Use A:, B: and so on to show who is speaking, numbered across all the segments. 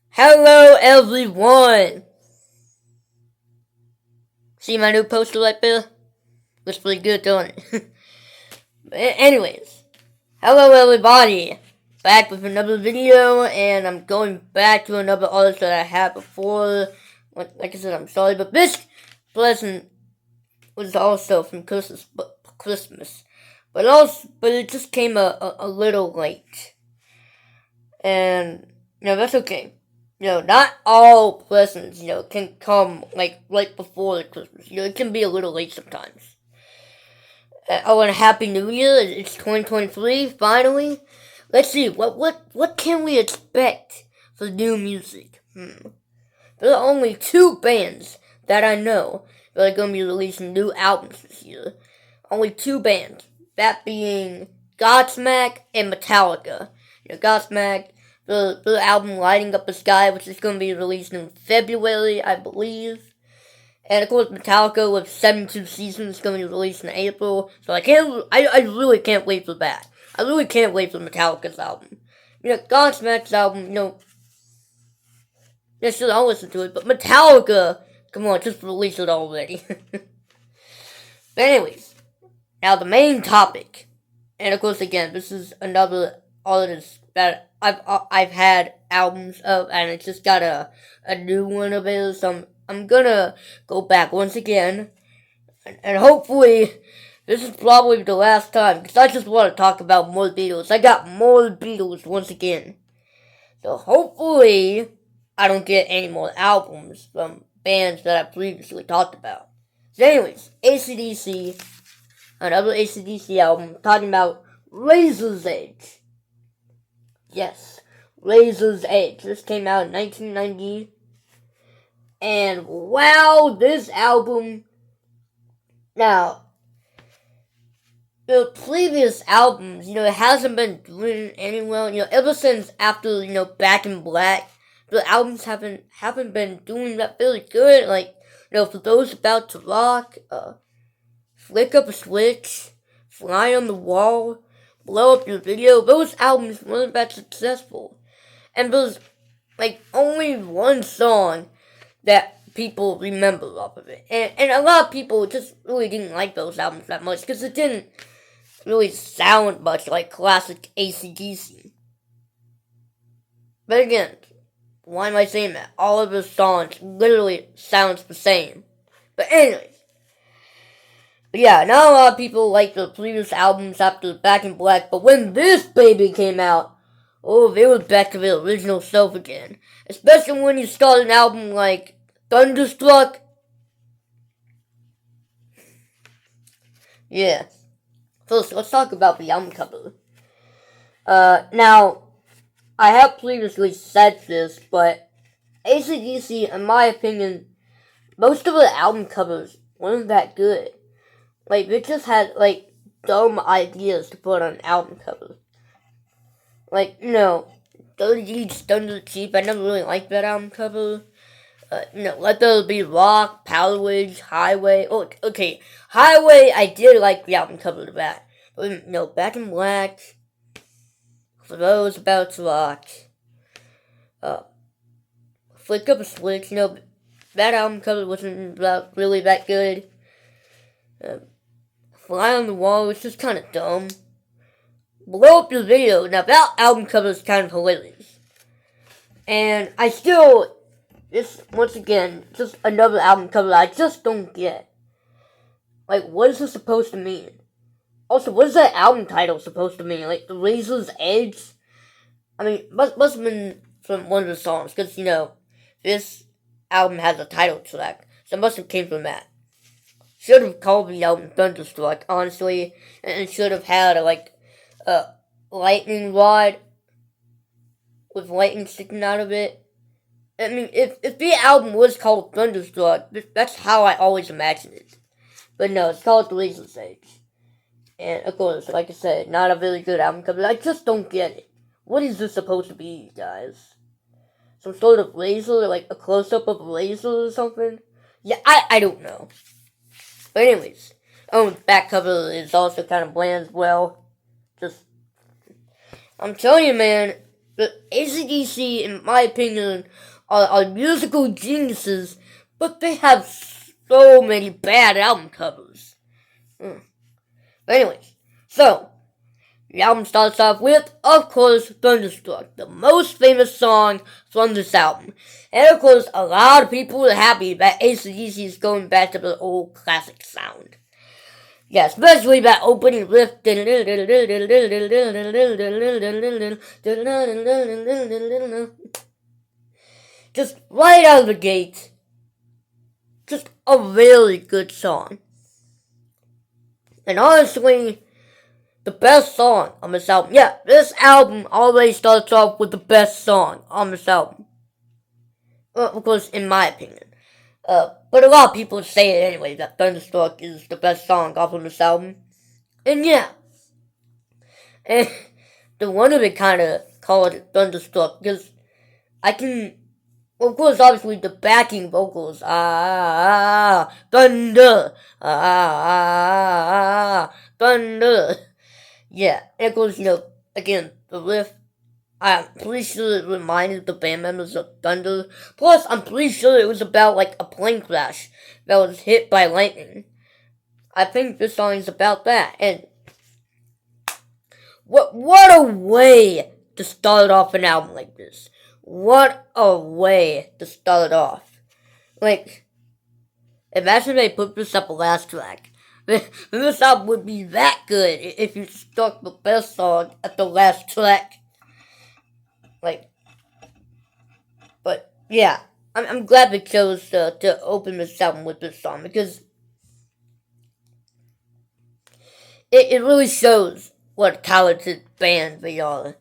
A: Hello, everyone! See my new poster right there? Looks pretty good, don't it? Anyways, hello, everybody! Back with another video, and I'm going back to another artist that I had before. Like I said, I'm sorry, but this present was also from Christmas, but it just came a little late, and that's okay. Not all presents, can come, like, right before the Christmas. It can be a little late sometimes. And Happy New Year. It's 2023, finally. Let's see, what can we expect for new music? There are only two bands that I know that are going to be releasing new albums this year. Only two bands. That being Godsmack and Metallica. Godsmack, the album Lighting Up the Sky, which is going to be released in February, I believe. And of course, Metallica with 72 Seasons is going to be released in April. So I really can't wait for that. I really can't wait for Metallica's album. Godsmack's album, sure, I'll listen to it, but Metallica, come on, just release it already. But anyways, now the main topic, and of course, again, this is another artist that I've had albums of, and it's just got a new one of it. So I'm gonna go back once again, and hopefully this is probably the last time, because I just want to talk about more Beatles. I got more Beatles once again, so hopefully I don't get any more albums from bands that I previously talked about. So anyways, AC/DC, another AC/DC album, talking about Razor's Edge. Yes, Razor's Edge. This came out in 1990. And wow, this album. Now, the previous albums, it hasn't been doing any well. Ever since after, Back in Black, the albums haven't been doing that really good. Like, for those about to rock, Flick Up a Switch, Fly on the Wall, Blow Up Your Video, those albums weren't that successful. And there's, only one song that people remember off of it. And a lot of people just really didn't like those albums that much, because it didn't really sound much like classic AC/DC. But again, why am I saying that? All of the songs literally sounds the same. But anyways. But yeah, not a lot of people like the previous albums after Back in Black, but when this baby came out, they were back to their original self again. Especially when you start an album like Thunderstruck. Yeah. First, let's talk about the album cover. Now, I have previously said this, but AC/DC, in my opinion, most of the album covers weren't that good. They just had, dumb ideas to put on an album cover. Dirty Deeds Done to the Cheap, I never really liked that album cover. Let There Be Rock, Power Wage, Highway. Oh, okay. Highway, I did like the album cover of that. But, Back in Black, For Those About to Rock, Flick Up a Switch, that album cover wasn't really that good. Fly on the Wall was just kind of dumb. Blow Up Your Video, now that album cover is kind of hilarious. And once again, just another album cover I just don't get. What is this supposed to mean? Also, what is that album title supposed to mean? The Razor's Edge? I mean, must have been from one of the songs, because, this album has a title track, so it must have came from that. Should have called the album Thunderstruck, honestly, and should have had a lightning rod with lightning sticking out of it. I mean, if the album was called Thunderstruck, that's how I always imagined it. But no, it's called The Razor's Edge. And of course, like I said, not a very good album cover. I just don't get it. What is this supposed to be, guys? Some sort of laser, like a close-up of a laser or something? Yeah, I don't know. But anyways, back cover is also kind of bland as well. I'm telling you, man, But AC/DC, in my opinion, are musical geniuses, but they have so many bad album covers. But anyways, so the album starts off with, of course, Thunderstruck, the most famous song from this album. And of course, a lot of people are happy that AC/DC is going back to the old classic sound. Yeah, especially that opening riff. Just right out of the gate. Just a really good song. And honestly, the best song on this album. Yeah, this album always starts off with the best song on this album. Of course, in my opinion. But a lot of people say it anyway, that Thunderstruck is the best song off of this album. And yeah. And the one of it kind of called it Thunderstruck, because I can, of course, obviously the backing vocals, thunder, thunder. Yeah, and of course, again, the riff, I'm pretty sure it reminded the band members of Thunder. Plus, I'm pretty sure it was about, like, a plane crash that was hit by lightning. I think this song is about that. And what a way to start off an album like this. What a way to start off. Like, imagine they put this up the last track. This album would be that good if you stuck the best song at the last track. Like, but yeah, I'm glad they chose to open this album with this song, because it really shows what a talented band they are.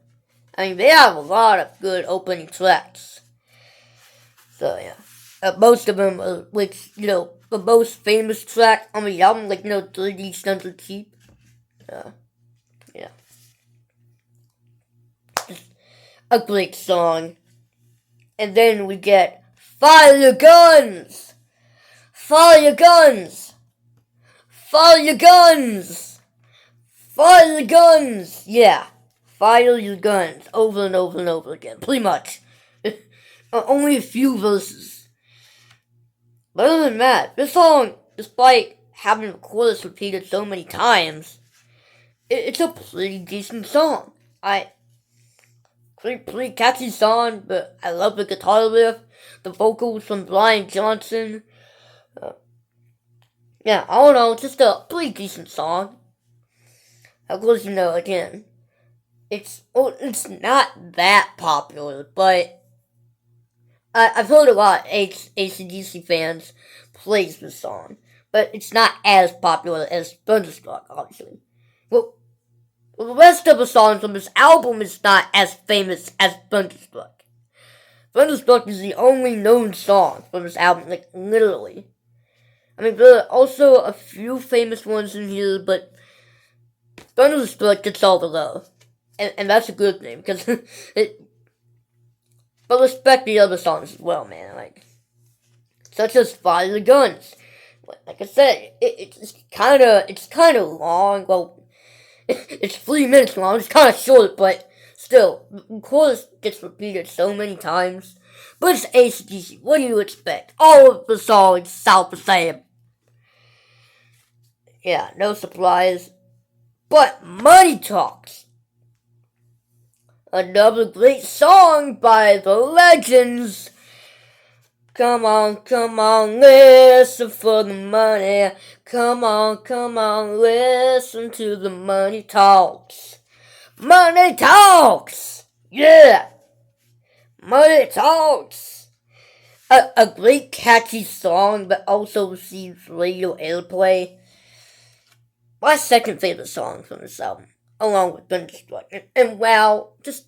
A: I mean, they have a lot of good opening tracks. So yeah, most of them, which the most famous track on the album, like 3D Stunts Are Cheap. Yeah. A great song. And then we get Fire Your Guns! Fire Your Guns! Fire Your Guns! Fire Your Guns! Yeah. Fire Your Guns. Over and over and over again. Pretty much. Only a few verses. But other than that, this song, despite having the chorus repeated so many times, it's a pretty decent song. Pretty catchy song, but I love the guitar riff, the vocals from Brian Johnson. Yeah, I don't know, just a pretty decent song. Of course, again, it's not that popular, but I've heard a lot of AC/DC fans praise this song, but it's not as popular as Thunderstruck, obviously. Well, the rest of the songs on this album is not as famous as Thunderstruck. Thunderstruck is the only known song from this album, like, literally. I mean, there are also a few famous ones in here, but Thunderstruck gets all the love. And that's a good thing, because but respect the other songs as well, man, like, such as Fire Your Guns. Like I said, it's kind of long, well, it's 3 minutes long, it's kind of short, but still, the chorus gets repeated so many times. But it's AC/DC, what do you expect? All of the songs sound the same. Yeah, no surprise. But Money Talks. Another great song by the Legends. Come on, listen for the money. Come on, listen to the Money Talks. Money Talks! Yeah! Money Talks! A great catchy song that also receives radio airplay. My second favorite song from this album, along with Thunderstruck. And wow, just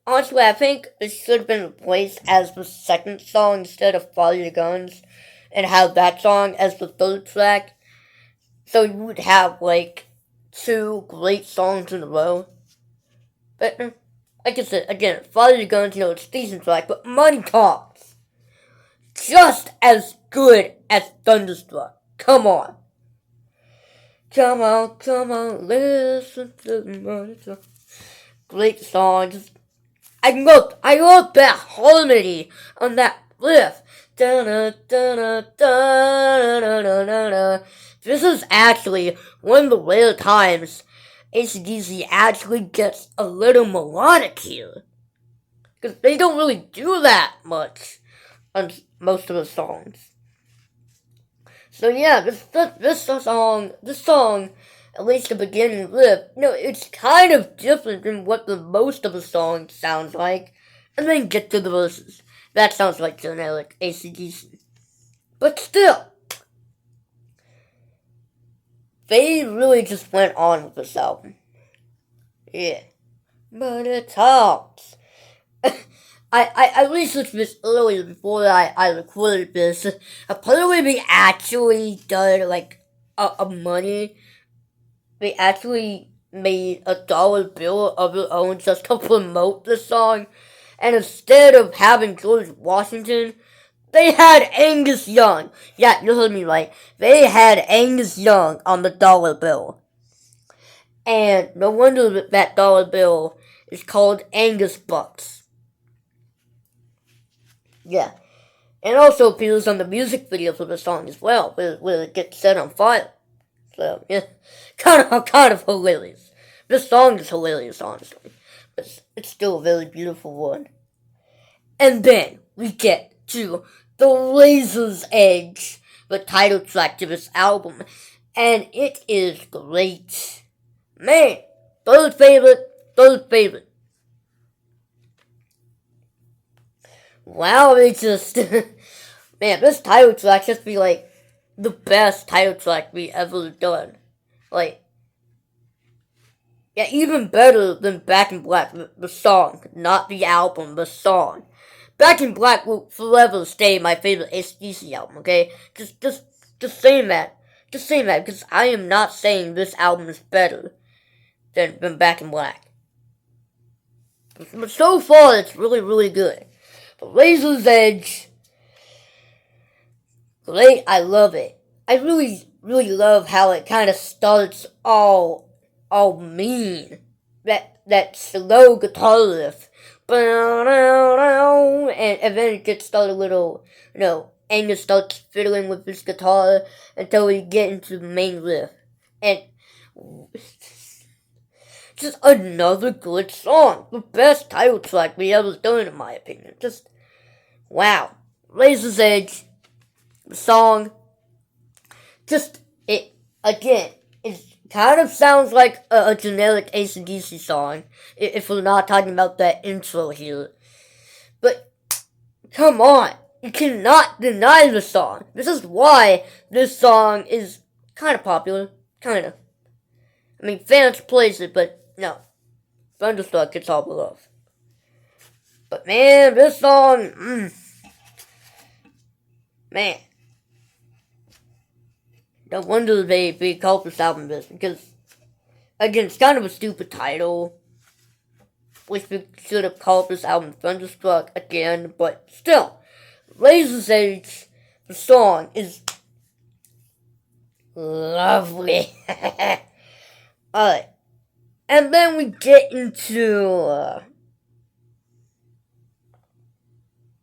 A: honestly, I think it should have been replaced as the second song instead of Fire Your Guns, and have that song as the third track. So you would have, like, 2 great songs in a row. But, like I said, again, Fire Your Guns, it's a decent track, but Money Talks, just as good as Thunderstruck. Come on. Come on, listen to the Money Talks. Great song, just I love that harmony on that riff. This is actually one of the rare times AC/DC actually gets a little melodic here. Because they don't really do that much on most of the songs. So yeah, this song, at least the beginning riff, it's kind of different than what the most of the song sounds like. And then get to the verses. That sounds like generic AC/DC. But still, they really just went on with this album. Yeah. But it talks. I researched this earlier before I recorded this. Apparently they actually done like a money. They actually made a dollar bill of their own just to promote the song. And instead of having George Washington, they had Angus Young. Yeah, you heard me right. They had Angus Young on the dollar bill. And no wonder that dollar bill is called Angus Bucks. Yeah. And also appears on the music video for the song as well, where it gets set on fire. So, yeah. Kind of hilarious. This song is hilarious, honestly. But it's still a very beautiful one. And then we get to The Razor's Edge, the title track to this album. And it is great. Man, third favorite. Wow, it's just... man, this title track just be like the best title track we ever done. Like, yeah, even better than Back in Black, the song, not the album, the song. Back in Black will forever stay my favorite AC/DC album, okay? Just saying that. Just saying that, because I am not saying this album is better than Back in Black. But so far, it's really, really good. The Razor's Edge, great, I love it. I really, really love how it kind of starts all mean. That slow guitar riff. And then it just started a little, Angus starts fiddling with his guitar until we get into the main riff. And just another good song. The best title track we ever done, in my opinion. Just, wow. Razor's Edge, the song, just, it kind of sounds like a generic AC/DC song, if we're not talking about that intro here. But, come on, you cannot deny the song. This is why this song is kind of popular, kind of. I mean, fans plays it, but no. Thunderstruck gets all the love. But man, this song, man. No wonder they called this album this, because, again, it's kind of a stupid title. Wish we should have called this album Thunderstruck again, but still. Razor's Edge, the song, is lovely. Alright. And then we get into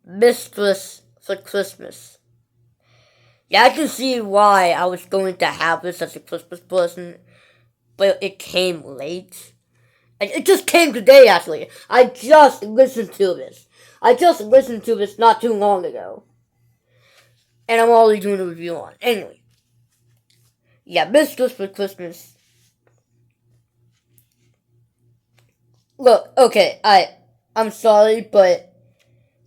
A: Mistress for Christmas. Yeah, I can see why I was going to have this as a Christmas present, but it came late. It just came today, actually. I just listened to this. Not too long ago. And I'm already doing a review on it. Anyway. Yeah, Mistress for Christmas. Look, okay, I'm sorry, but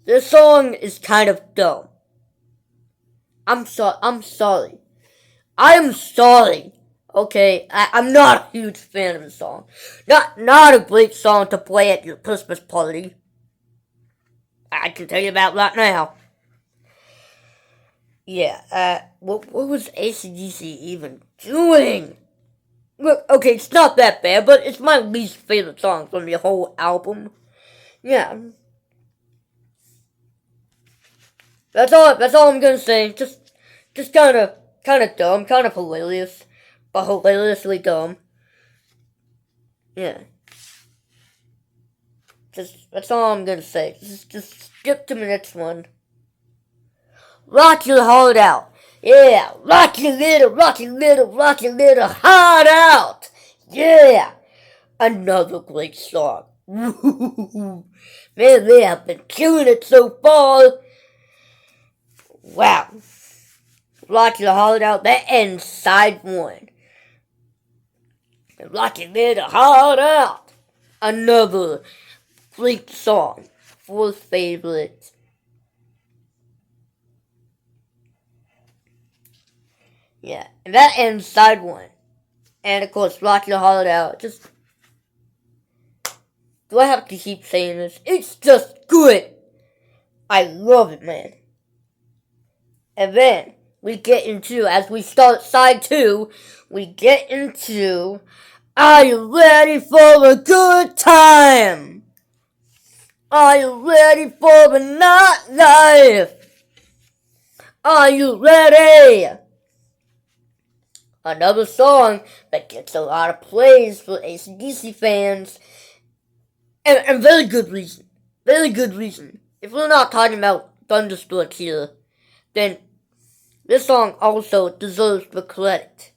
A: this song is kind of dumb. I'm sorry. I'm sorry. Okay, I'm not a huge fan of the song. Not a great song to play at your Christmas party. I can tell you about that now. Yeah, what was AC/DC even doing? Look, okay, it's not that bad, but it's my least favorite song from the whole album. Yeah. That's all I'm gonna say. Just kinda dumb, kind of hilarious, but hilariously dumb. Yeah. That's all I'm gonna say. Just skip to the next one. Rock your heart out. Yeah, rock your little heart out. Yeah, another great song. Man, they have been killing it so far. Wow. Rock your heart out. That ends side one. Rock your little heart out. Another great song. Fourth favorite. Yeah, and that ends side one. And of course, Rock Your Heart Out. Just, do I have to keep saying this? It's just good. I love it, man. And then we get into, as we start side two, we get into, Are You Ready for a Good Time? Are you ready for a nightlife? Are you ready? Another song that gets a lot of praise for AC/DC fans. And very good reason. Very good reason. If we're not talking about Thunderstruck here, then this song also deserves the credit.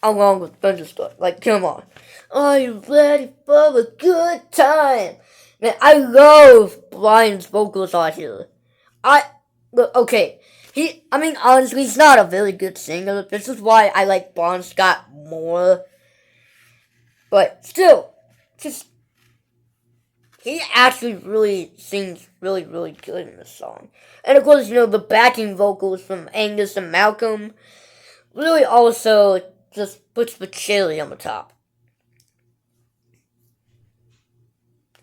A: Along with Thunderstruck. Like, come on. Are you ready for a good time? Man, I love Brian's vocals on here. Okay. Honestly, he's not a very good singer. This is why I like Bon Scott more. But still, he actually really sings really, really good in this song. And of course, the backing vocals from Angus and Malcolm really also just puts the cherry on the top.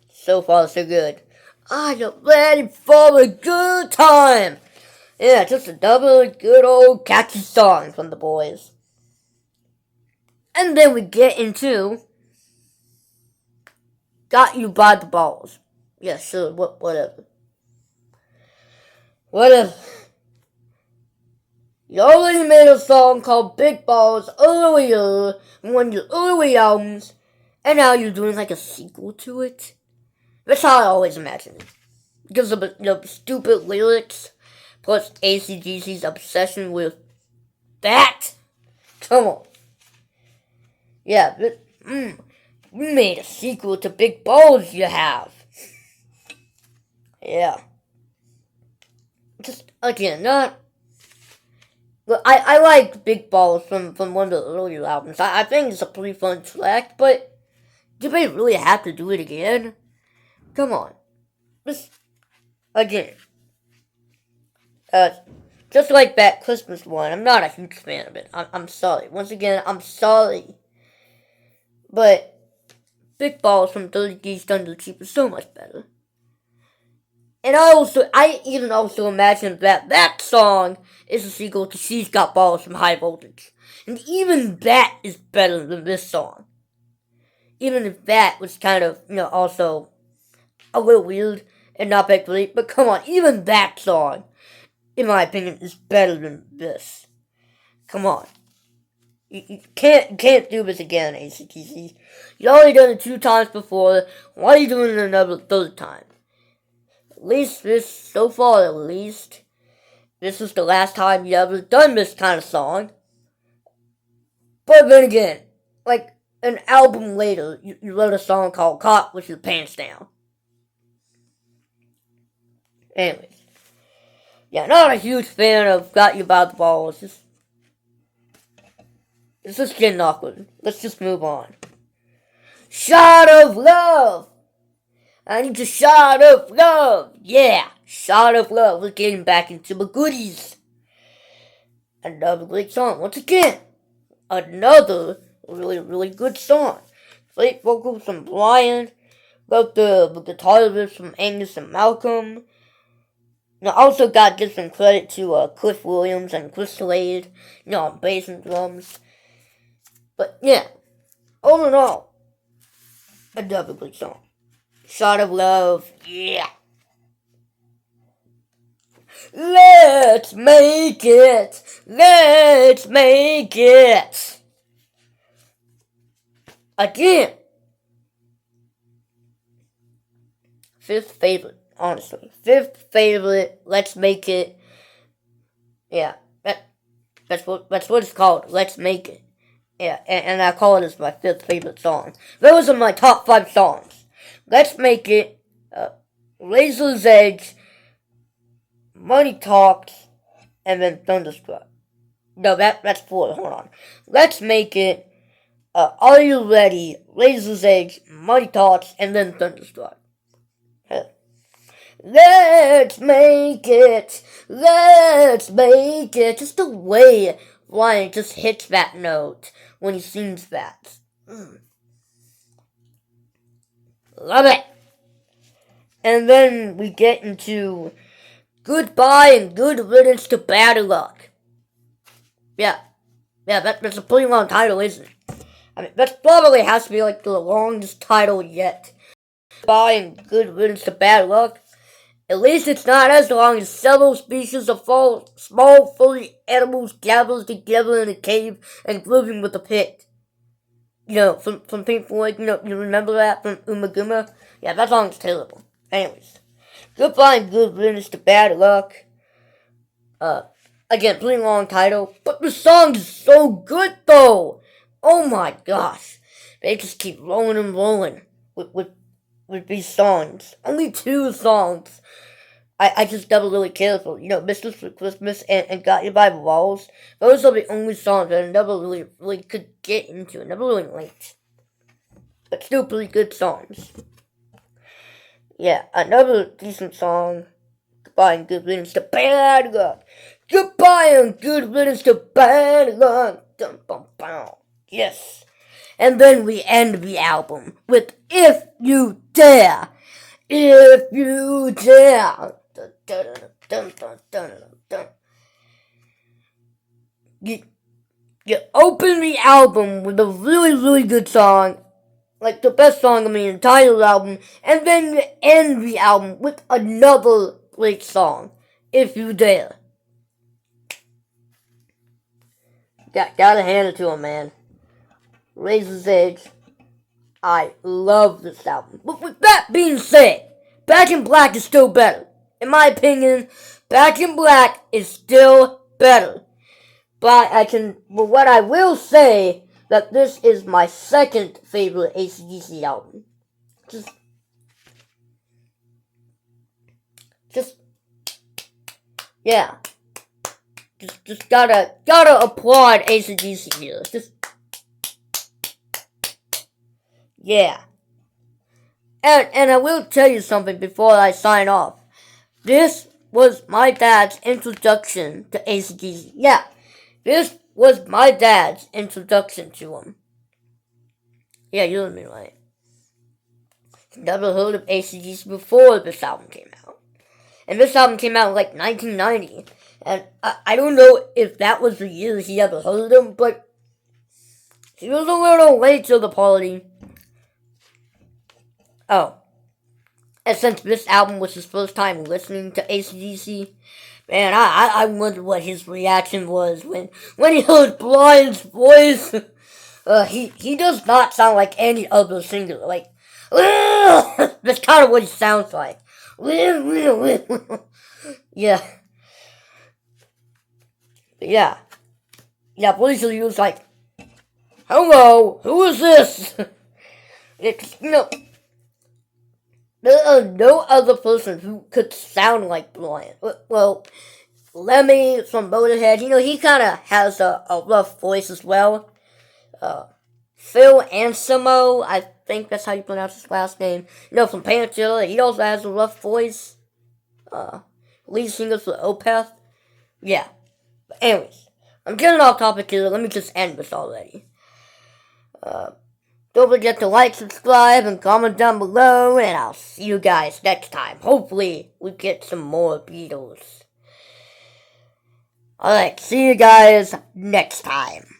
A: So far, so good. Are you ready for a good time? Yeah, just another good old catchy song from the boys. And then we get into Got You by the Balls. Yeah, sure, whatever. Whatever. You already made a song called Big Balls earlier in one of your early albums, and now you're doing like a sequel to it? That's how I always imagine it. Because of the stupid lyrics, plus AC/DC's obsession with that. Come on. Yeah, but, you made a sequel to Big Balls, you have. Yeah. Just, again, not... I like Big Balls from one of the earlier albums. I think it's a pretty fun track, but do they really have to do it again? Come on. Just, again. Just like that Christmas one, I'm not a huge fan of it. I'm sorry. Once again, I'm sorry. But Big Balls from 30 Days Thunder Cheap is so much better. And I even also imagine that song is a sequel to She's Got Balls from High Voltage. And even that is better than this song. Even if that was kind of, also a little weird and not that great. But come on, even that song, in my opinion, is better than this. Come on. You can't do this again, AC/DC. You already done it 2 times before. Why are you doing it another 3rd time? At least so far at least, this is the last time you ever done this kind of song. But then again, like an album later, you wrote a song called Caught With Your Pants Down. Anyways. Yeah, not a huge fan of Got You by the Balls. It's just getting awkward. Let's just move on. Shot of Love! I need a shot of love! Yeah, shot of love. We're getting back into the goodies. Another great song. Once again, another really, really good song. Great vocals from Brian. Love the guitar riffs from Angus and Malcolm. And I also got to give some credit to Cliff Williams and Chris Slade, on bass and drums. But yeah, all in all, another good song. Shot of Love, yeah. Let's make it. Let's make it. Again. Fifth favorite, honestly. Fifth favorite, Let's Make It. Yeah, that's what it's called. Let's Make It. Yeah, and I call it as my fifth favorite song. Those are my top 5 songs. Let's Make It, Razor's Edge, Money Talks, and then Thunderstruck. No, that's 4. Hold on. Let's Make It, Are You Ready, Razor's Edge, Money Talks, and then Thunderstruck. Let's make it, let's make it. Just the way Ryan just hits that note when he sings that. Love it. And then we get into Goodbye and Good Riddance to Bad Luck. Yeah, that's a pretty long title, isn't it? I mean, that probably has to be like the longest title yet. Goodbye and Good Riddance to Bad Luck. At least it's not as long as several species of small furry animals gathered together in a cave and living with a pit. You know, from Pink Floyd, you remember that from Umaguma? Yeah, that song's terrible. Anyways, Goodbye and Good Riddance to Bad Luck. Again, pretty long title, but the song is so good though. Oh my gosh, they just keep rolling and rolling with these songs. Only 2 songs I just never really cared for. You know, Mr. for Christmas and Got You by the Walls. Those are the only songs that I never really could get into. Never really liked. But still pretty good songs. Yeah, another decent song. Goodbye and Good Riddance to Bad Luck. Goodbye and Good Riddance to Bad Luck. Dum, bum, bum. Yes. And then we end the album with If You Dare. If You Dare. Dun, dun, dun, dun, dun, dun, dun. You open the album with a really good song, like the best song on the entire album, and then you end the album with another great song, If You Dare. Gotta hand it to him, man. Razor's Edge. I love this album. But with that being said, Back in Black is still better. In my opinion, Back in Black is still better. But what I will say, that this is my second favorite AC/DC album. Yeah. Just gotta applaud AC/DC here. Yeah. And I will tell you something before I sign off. This was my dad's introduction to AC/DC. Yeah, this was my dad's introduction to him. Yeah, you heard me right. Never heard of AC/DC before this album came out. And this album came out in like 1990. And I don't know if that was the year he ever heard them, but he was a little late to the party. Oh. And since this album was his first time listening to AC/DC, man, I wonder what his reaction was when he heard Brian's voice. He does not sound like any other singer. Like, that's kind of what he sounds like. Yeah. Yeah. Yeah, Blizzard, he was like, hello, who is this? It's, there is no other person who could sound like Brian. Well, Lemmy from Motorhead, he kind of has a rough voice as well. Phil Anselmo, I think that's how you pronounce his last name. From Pantera, he also has a rough voice. Lead singer for Opeth. Yeah. But anyways, I'm getting off topic here. Let me just end this already. Don't forget to like, subscribe, and comment down below, and I'll see you guys next time. Hopefully, we get some more Beatles. Alright, see you guys next time.